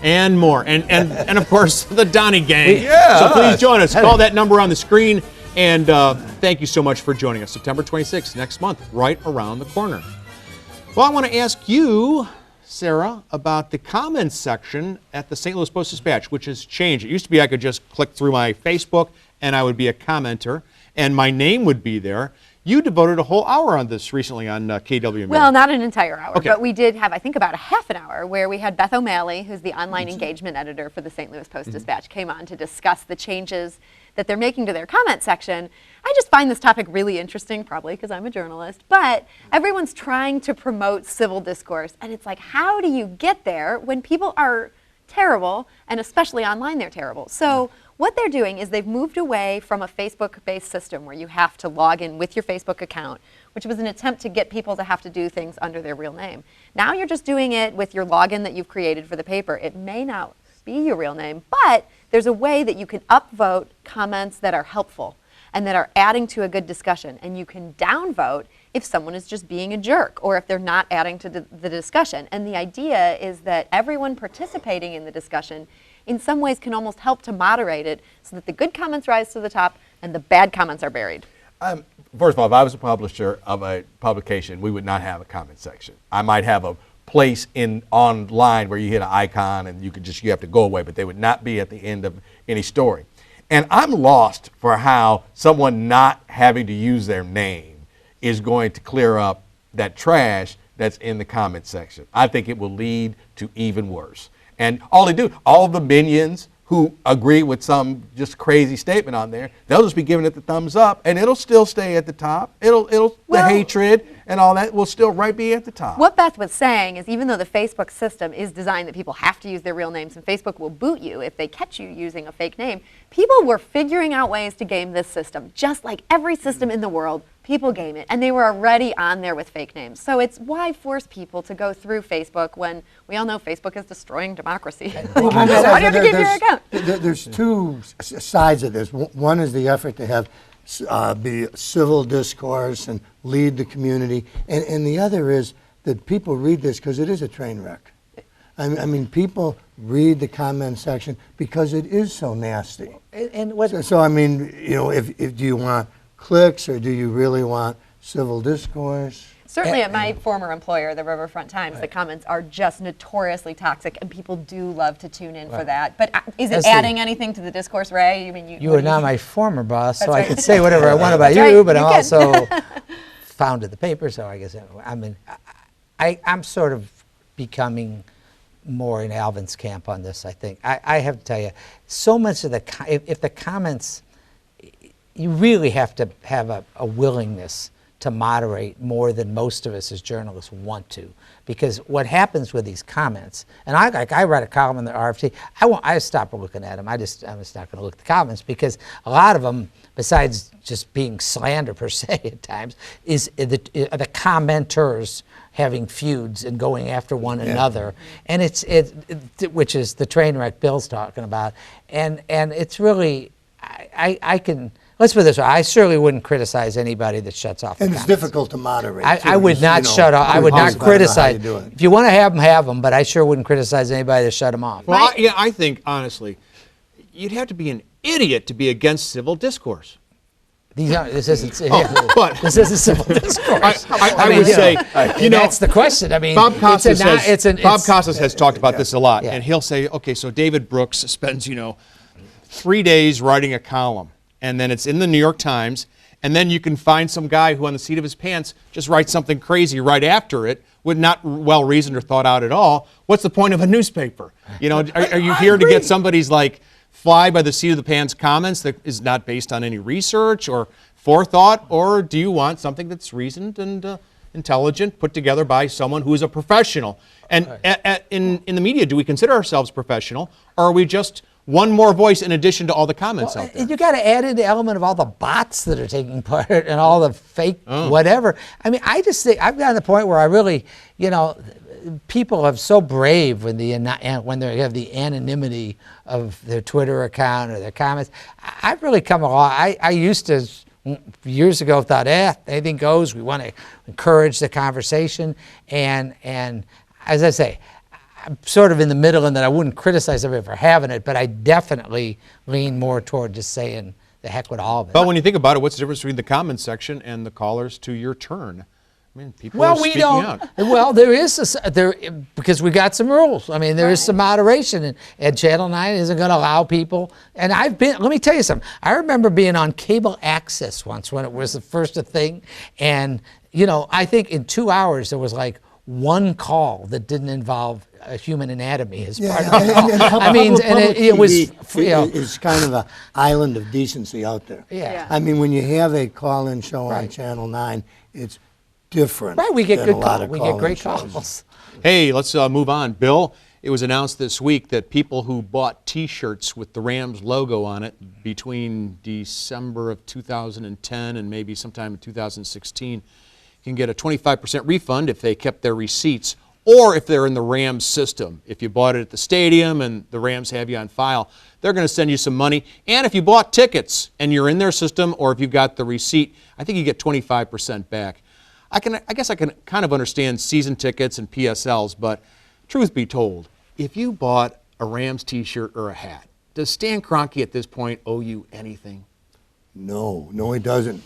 And more. And of course, the Donny Gang. Yeah. So please join us. Call that number on the screen. And thank you so much for joining us. September 26th, next month, right around the corner. Well, I want to ask you, Sarah, about the comments section at the St. Louis Post-Dispatch, which has changed. It used to be I could just click through my Facebook and I would be a commenter, and my name would be there. You devoted a whole hour on this recently on KWM. Well, not an entire hour, Okay. but we did have, I think, about a half an hour where we had Beth O'Malley, who's the online engagement editor for the St. Louis Post-Dispatch, came on to discuss the changes that they're making to their comment section. I just find this topic really interesting, probably because I'm a journalist, but everyone's trying to promote civil discourse, and it's like, how do you get there when people are terrible, and especially online they're terrible? So what they're doing is they've moved away from a Facebook-based system where you have to log in with your Facebook account, which was an attempt to get people to have to do things under their real name. Now you're just doing it with your login that you've created for the paper. It may not be your real name, but there's a way that you can upvote comments that are helpful and that are adding to a good discussion, and you can downvote if someone is just being a jerk or if they're not adding to the discussion. And the idea is that everyone participating in the discussion in some ways can almost help to moderate it so that the good comments rise to the top and the bad comments are buried. First of all, if I was a publisher of a publication, we would not have a comment section. I might have a place online where you hit an icon and you have to go away, but they would not be at the end of any story. And I'm lost for how someone not having to use their name is going to clear up that trash that's in the comment section. I think it will lead to even worse. And all the minions who agree with some just crazy statement on there, they'll just be giving it the thumbs up, and it'll still stay at the top. The hatred and all that will still be at the top. What Beth was saying is, even though the Facebook system is designed that people have to use their real names and Facebook will boot you if they catch you using a fake name, people were figuring out ways to game this system. Just like every system in the world, people game it, and they were already on there with fake names. So it's why force people to go through Facebook when we all know Facebook is destroying democracy? So how do you have to keep your account? There's two sides of this. One is the effort to have be civil discourse and lead the community, and the other is that people read this because it is a train wreck. I mean, people read the comment section because it is so nasty. So I mean, if do you want clicks or do you really want civil discourse? Certainly at my former employer, the Riverfront Times, the comments are just notoriously toxic, and people do love to tune in for that. But is it adding anything to the discourse, Ray? You are now my former boss, so right. I could say whatever I want about you, but I'm also founded the paper, so I guess I'm sort of becoming more in Alvin's camp on this, I think. I have to tell you, so much of if the comments, you really have to have a willingness to moderate more than most of us as journalists want to, because what happens with these comments, and I write a column in the RFT, I stop looking at them. I'm just not going to look at the comments, because a lot of them, besides just being slander per se at times, is the commenters having feuds and going after one another, and which is the train wreck Bill's talking about, and it's really I can. Let's put it this way, I certainly wouldn't criticize anybody that shuts off the comments. It's difficult to moderate. I would not shut off. I would not criticize. If you want to have them, but I sure wouldn't criticize anybody that shut them off. Well, I think, honestly, you'd have to be an idiot to be against civil discourse. This isn't civil discourse. I would say, that's the question. I mean, Bob Costas has talked about this a lot, and he'll say, okay, so David Brooks spends, 3 days writing a column, and then it's in the New York Times, and then you can find some guy who on the seat of his pants just writes something crazy right after it, with not well reasoned or thought out at all. What's the point of a newspaper? Are you here to get somebody's fly by the seat of the pants comments that is not based on any research or forethought, or do you want something that's reasoned and intelligent, put together by someone who is a professional? And in the media, do we consider ourselves professional, or are we just one more voice in addition to all the comments out there? You got to add in the element of all the bots that are taking part and all the fake whatever. I mean, I just think I've gotten to the point where I really, people are so brave when they have the anonymity of their Twitter account or their comments. I've really come along. I used to, years ago, thought, anything goes. We want to encourage the conversation, and as I say, I'm sort of in the middle in that I wouldn't criticize everybody for having it, but I definitely lean more toward just saying the heck with all of it. But when you think about it, what's the difference between the comments section and the callers to your turn? I mean, people Well, are we speaking don't. out. Well, there is because we got some rules. I mean, there is some moderation, and Channel 9 isn't going to allow people. And I've been. Let me tell you something. I remember being on cable access once when it was the first thing, and I think in 2 hours there was like one call that didn't involve a human anatomy as part of it. I mean, and it was. It's kind of an island of decency out there. Yeah. I mean, when you have a call-in show on Channel 9, it's different. Right, we get than good a lot calls. of We get great call-in shows. calls. Hey, let's move on. Bill, it was announced this week that people who bought T-shirts with the Rams logo on it between December of 2010 and maybe sometime in 2016 can get a 25% refund if they kept their receipts or if they're in the Rams system. If you bought it at the stadium and the Rams have you on file, they're going to send you some money. And if you bought tickets and you're in their system or if you got the receipt, I think you get 25% back. I guess I can kind of understand season tickets and PSLs, but truth be told, if you bought a Rams T-shirt or a hat, does Stan Kroenke at this point owe you anything? No, he doesn't.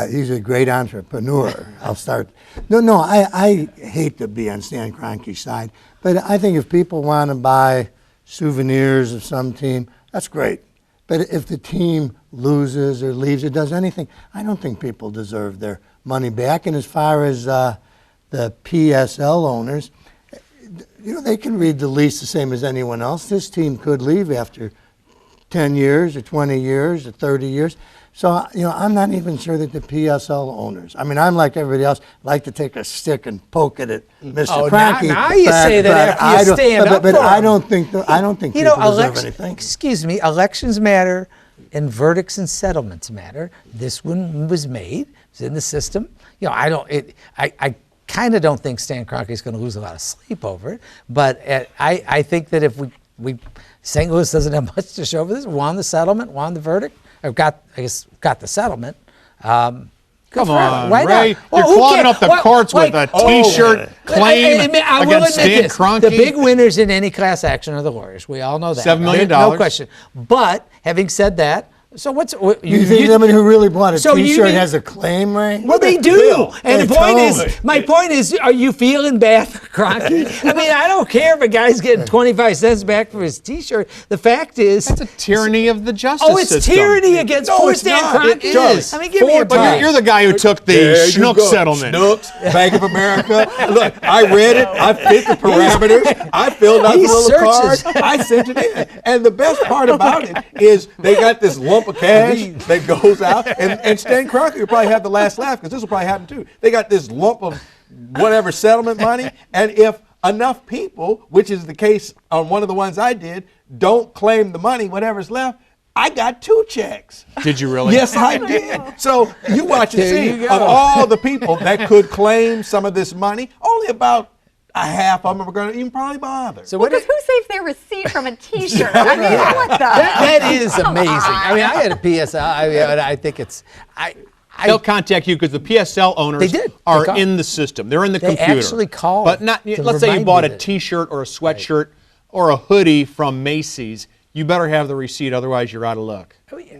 He's a great entrepreneur. I'll start. No, I hate to be on Stan Kroenke's side, but I think if people want to buy souvenirs of some team, that's great. But if the team loses or leaves or does anything, I don't think people deserve their money back. And as far as the PSL owners, they can read the lease the same as anyone else. This team could leave after 10 years or 20 years or 30 years. So, I'm not even sure that the PSL owners, I mean, I'm like everybody else, like to take a stick and poke it at Mr. Kroenke. Now you say that after you stand up but for I him. don't think people deserve anything. Excuse me, elections matter and verdicts and settlements matter. This one was made, it's in the system. I kind of don't think Stan Kroenke is going to lose a lot of sleep over it, but I think that if we St. Louis doesn't have much to show for this, won the settlement, won the verdict. I've got the settlement. Come on, Why Ray. not? Well, You're who clogging cares? up the courts with a T-shirt claim I will against admit Stan this. Kroenke. The big winners in any class action are the lawyers. We all know that. $7 million. No question. But having said that, so what's You think somebody who really bought a So you T-shirt mean- has a claim, Ray? Well, they do. Bill, And the hey, point tell me. my point is, are you feeling bad for Kroenke? I mean, I don't care if a guy's getting 25 cents back for his T-shirt. The fact is, That's a tyranny of the justice oh, it's system. tyranny against No, poor it's Stan not. Kroenke. It is. I mean, give me a But break. you're the guy who took the There you Schnook go. settlement. Schnooks, Bank of America. Look, I read it. I fit the parameters. I filled out the He little card. searches. I sent it in. And the best part about it is they got this lump of cash that goes out. And Stan Kroenke will probably have the last laugh because this will probably happen too. They got this lump of whatever settlement money. And if enough people, which is the case on one of the ones I did, don't claim the money, whatever's left, I got 2 checks. Did you really? Yes, I did. So you watch and There see, you go. of all the people that could claim some of this money, only about a half of them are going to even probably bother. So Because what? who saves their receipt from a T-shirt? I mean, what the? That is amazing. I mean, I had a PSL. I think it's. They'll contact you because the PSL owners They did. They are called. in the system. They're in the They computer. actually called But not. to Let's say you remind bought me a that- T-shirt or a sweatshirt or a hoodie from Macy's. You better have the receipt, otherwise you're out of luck.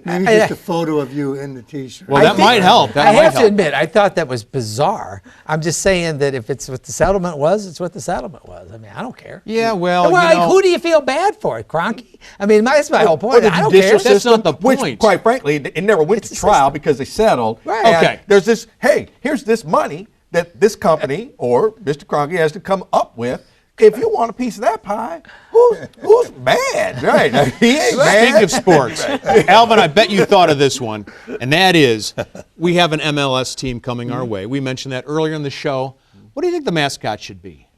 Maybe just a photo of you in the T-shirt. Well, that might help. That I might have to help. admit, I thought that was bizarre. I'm just saying that if it's what the settlement was, it's what the settlement was. I mean, I don't care. Yeah, well, who do you feel bad for, Kroenke? I mean, that's my whole Or point. the I don't judicial care. That's not the Which, point. quite frankly, it never went to trial because they settled. Right. And Okay. there's this, hey, here's this money that this company or Mr. Kroenke has to come up with. If you want a piece of that pie, who's bad? Right. He ain't bad. Speaking of sports, Alvin, I bet you thought of this one, and that is we have an MLS team coming our way. We mentioned that earlier in the show. What do you think the mascot should be?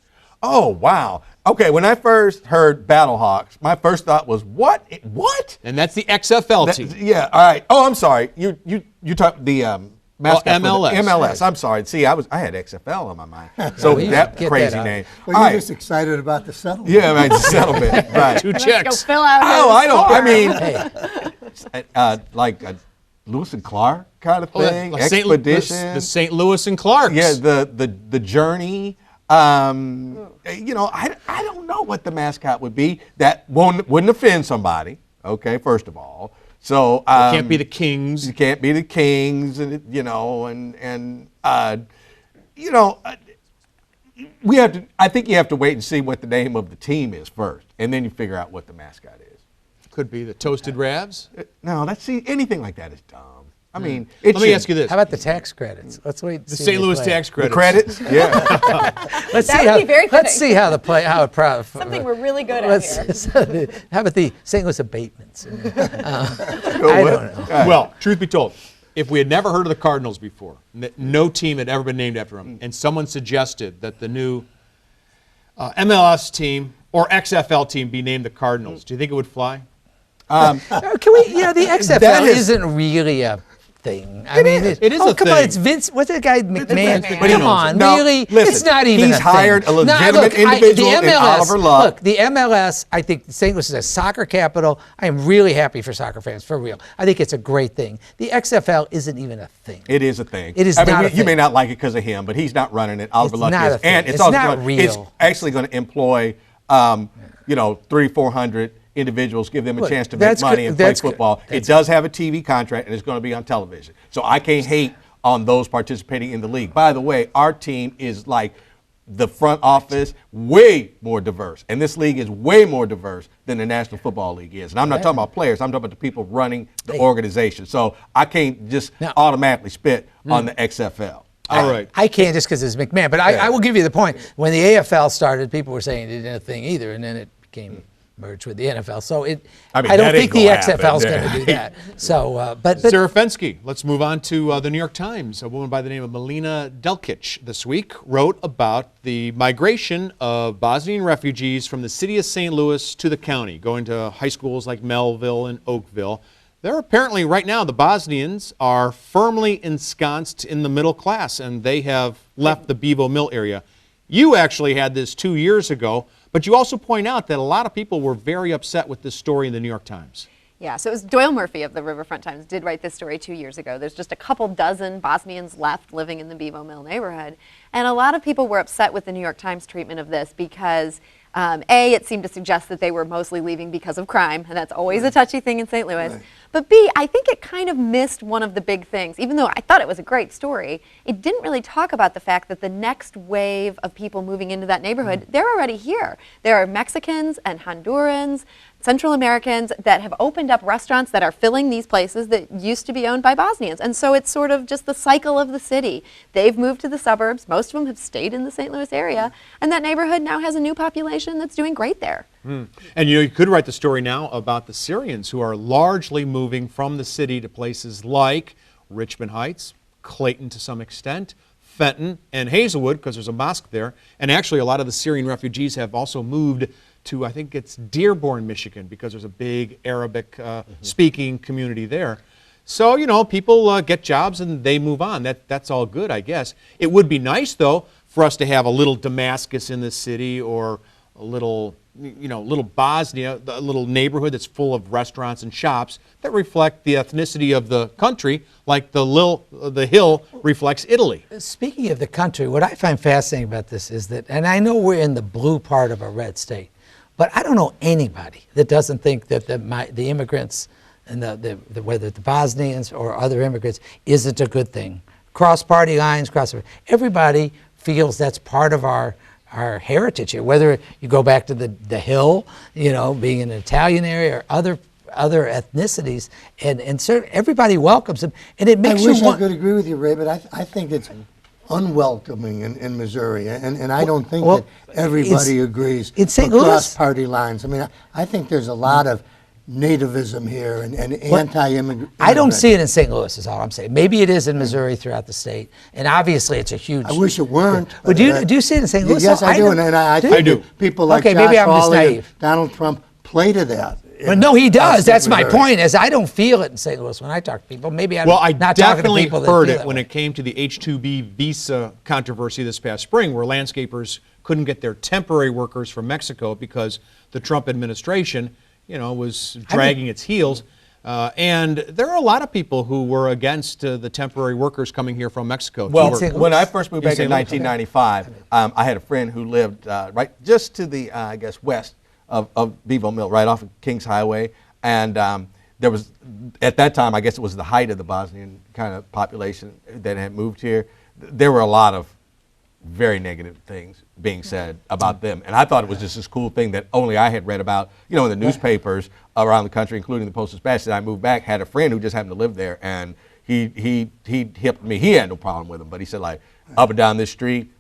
Oh, wow. Okay, when I first heard Battlehawks, my first thought was, what? What? And that's the XFL team. Yeah, all right. Oh, I'm sorry. You talked the mascot for the MLS. MLS. I'm sorry. See, I had XFL on my mind. So we that get crazy that out. name. Well, All you're right. just excited about the settlement. Yeah, right, settlement. Right. 2 Let's checks. go fill out. Oh, his I don't. I form. mean, like a Lewis and Clark kind of thing. Like Expedition. the St. Louis and Clarks. Yeah, the journey. I don't know what the mascot would be that wouldn't offend somebody. Okay, first of all. So Can't be the Kings. You can't be the Kings, and you know, we have to. I think you have to wait and see what the name of the team is first, and then you figure out what the mascot is. Could be the Toasted Ravs. No, anything like that is dumb. I mean, let me ask you this: How about the tax credits? Let's wait. the St. Louis tax the credits. credits. Yeah. Let's That see would how. be very Let's fitting. see how the play. How it Something we're really good at here. How about the St. Louis abatements? I don't know. Well, truth be told, if we had never heard of the Cardinals before, no team had ever been named after them, and someone suggested that the new MLS team or XFL team be named the Cardinals, do you think it would fly? Can we? The XFL That is- isn't really a thing. I mean, It is oh, a come on, thing. it's Vince. What's that guy McMahon? But he Come knows on, it. No, really? listen, It's not even. he's a thing. hired a legitimate look, individual the in MLS, Oliver Love. Look, the MLS. I think St. Louis is a soccer capital. I am really happy for soccer fans, for real. I think it's a great thing. The XFL isn't even a thing. It is a thing. It is I mean, not a you may thing. not like it because of him, but he's not running it. Oliver It's Luck not is, a thing. and it's It's also not it's real. actually going to employ, 300-400 individuals, give them a Look, chance to make that's money good- and play that's good. football. It does have a TV contract, and it's going to be on television. So I can't hate on those participating in the league. By the way, our team is like the front office, way more diverse. And this league is way more diverse than the National Football League is. And I'm not talking about players. I'm talking about the people running the organization. So I can't just automatically spit on the XFL. All right. I can't just because it's McMahon, but I will give you the point. When the AFL started, people were saying it didn't a thing either, and then it became merged with the NFL. So I mean, I that don't ain't think the gonna happen. XFL is going to do that. So, but Sarah Fensky, let's move on to the New York Times. A woman by the name of Melina Delkic this week wrote about the migration of Bosnian refugees from the city of St. Louis to the county, going to high schools like Melville and Oakville. They're apparently, right now, the Bosnians are firmly ensconced in the middle class, and they have left the Bevo Mill area. You actually had this 2 years ago, but you also point out that a lot of people were very upset with this story in the New York Times. Yeah, so it was Doyle Murphy of the Riverfront Times did write this story 2 years ago. There's just a couple dozen Bosnians left living in the Bevo Mill neighborhood. And a lot of people were upset with the New York Times treatment of this because, A, it seemed to suggest that they were mostly leaving because of crime, and that's always a touchy thing in St. Louis. Right. But B, I think it kind of missed one of the big things. Even though I thought it was a great story, it didn't really talk about the fact that the next wave of people moving into that neighborhood, they're already here. There are Mexicans and Hondurans, Central Americans that have opened up restaurants that are filling these places that used to be owned by Bosnians. And so it's sort of just the cycle of the city. They've moved to the suburbs. Most of them have stayed in the St. Louis area. And that neighborhood now has a new population that's doing great there. And you could write the story now about the Syrians who are largely moving from the city to places like Richmond Heights, Clayton to some extent, Fenton, and Hazelwood, because there's a mosque there. And actually, a lot of the Syrian refugees have also moved to, I think it's Dearborn, Michigan, because there's a big Arabic speaking community there. So, people get jobs and they move on. That's all good, I guess. It would be nice, though, for us to have a little Damascus in the city or a little Bosnia, a little neighborhood that's full of restaurants and shops that reflect the ethnicity of the country, like the hill reflects Italy. speaking of the country, what I find fascinating about this is that, and I know we're in the blue part of a red state, but I don't know anybody that doesn't think that the immigrants and whether the Bosnians or other immigrants isn't a good thing. Cross party lines, everybody feels that's part of our heritage here. Whether you go back to the Hill, being in an Italian area or other ethnicities, and everybody welcomes them, and it makes I wish you I could agree with you, Ray, but I think it's unwelcoming in Missouri, and I don't think that everybody agrees in St. Louis? across party lines. I mean, I think there's a lot of nativism here and anti-immigrant. I don't see it in St. Louis, is all I'm saying. Maybe it is in Missouri throughout the state, and obviously it's a huge. I wish it weren't. But do you see it in St. Louis? Yes, I do, and I think I do. that people like Okay, maybe Josh I'm just Hawley and naive. Donald Trump play to that. Well, no, he does. Upstate That's my Missouri. point. Is I don't feel it in St. Louis when I talk to people. Maybe I'm Well, I not talking to definitely people that heard feel it that when way. it came to the H-2B visa controversy this past spring, where landscapers couldn't get their temporary workers from Mexico because the Trump administration, was dragging its heels. And there are a lot of people who were against the temporary workers coming here from Mexico. Well, to work. when I first moved back in St. Louis. 1995, I had a friend who lived right just to the, west of Bevo Mill, right off of Kings Highway. And there was, at that time, I guess it was the height of the Bosnian kind of population that had moved here. There were a lot of very negative things being said about them. And I thought it was just this cool thing that only I had read about, you know, in the newspapers around the country, including the Post-Dispatch. And I moved back, had a friend who just happened to live there, and he hipped me. He had no problem with him, but he said, like, up and down this street,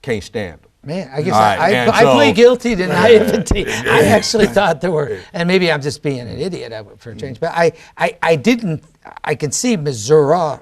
can't stand them. Man, I guess Right, I plead guilty to naivety. I actually thought there were, and maybe I'm just being an idiot for a change, but I didn't, I can see Missouri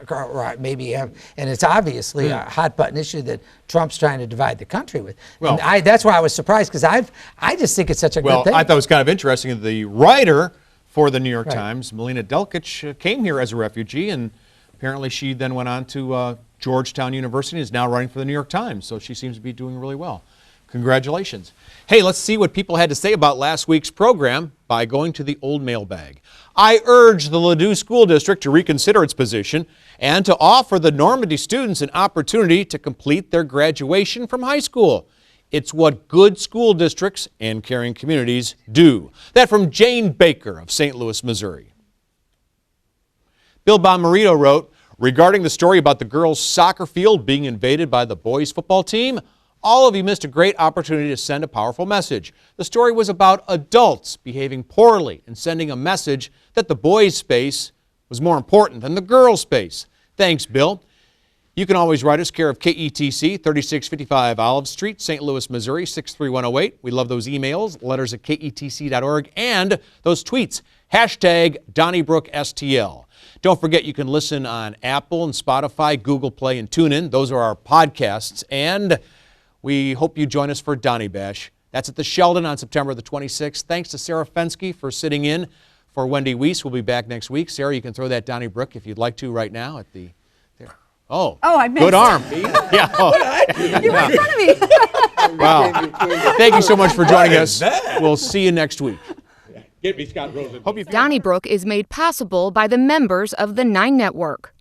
maybe have, and it's obviously a hot button issue that Trump's trying to divide the country with. Well, and that's why I was surprised, because I just think it's such a good thing. I thought it was kind of interesting that the writer for the New York Times, Melina Delkic, came here as a refugee, and apparently she then went on to Georgetown University and is now writing for the New York Times, so she seems to be doing really well. Congratulations. Hey, let's see what people had to say about last week's program by going to the old mailbag. I urge the Ladue School District to reconsider its position and to offer the Normandy students an opportunity to complete their graduation from high school. It's what good school districts and caring communities do. That from Jane Baker of St. Louis, Missouri. Bill Bonmarito wrote, regarding the story about the girls' soccer field being invaded by the boys' football team, all of you missed a great opportunity to send a powerful message. The story was about adults behaving poorly and sending a message that the boys' space was more important than the girls' space. Thanks, Bill. You can always write us, care of KETC, 3655 Olive Street, St. Louis, Missouri, 63108. We love those emails, letters at ketc.org, and those tweets, hashtag DonnybrookSTL. Don't forget you can listen on Apple and Spotify, Google Play, and TuneIn. Those are our podcasts, and we hope you join us for Donny Bash. That's at the Sheldon on September the 26th. Thanks to Sarah Fensky for sitting in for Wendy Weiss. We'll be back next week. Sarah, you can throw that Donnybrook if you'd like to right now at the... There. Oh, I missed. Good arm. Yeah. Oh. You're right in front of me. Wow. Thank you so much for joining us. We'll see you next week. Get me Scott Rosen. Donnybrook is made possible by the members of the 9 Network.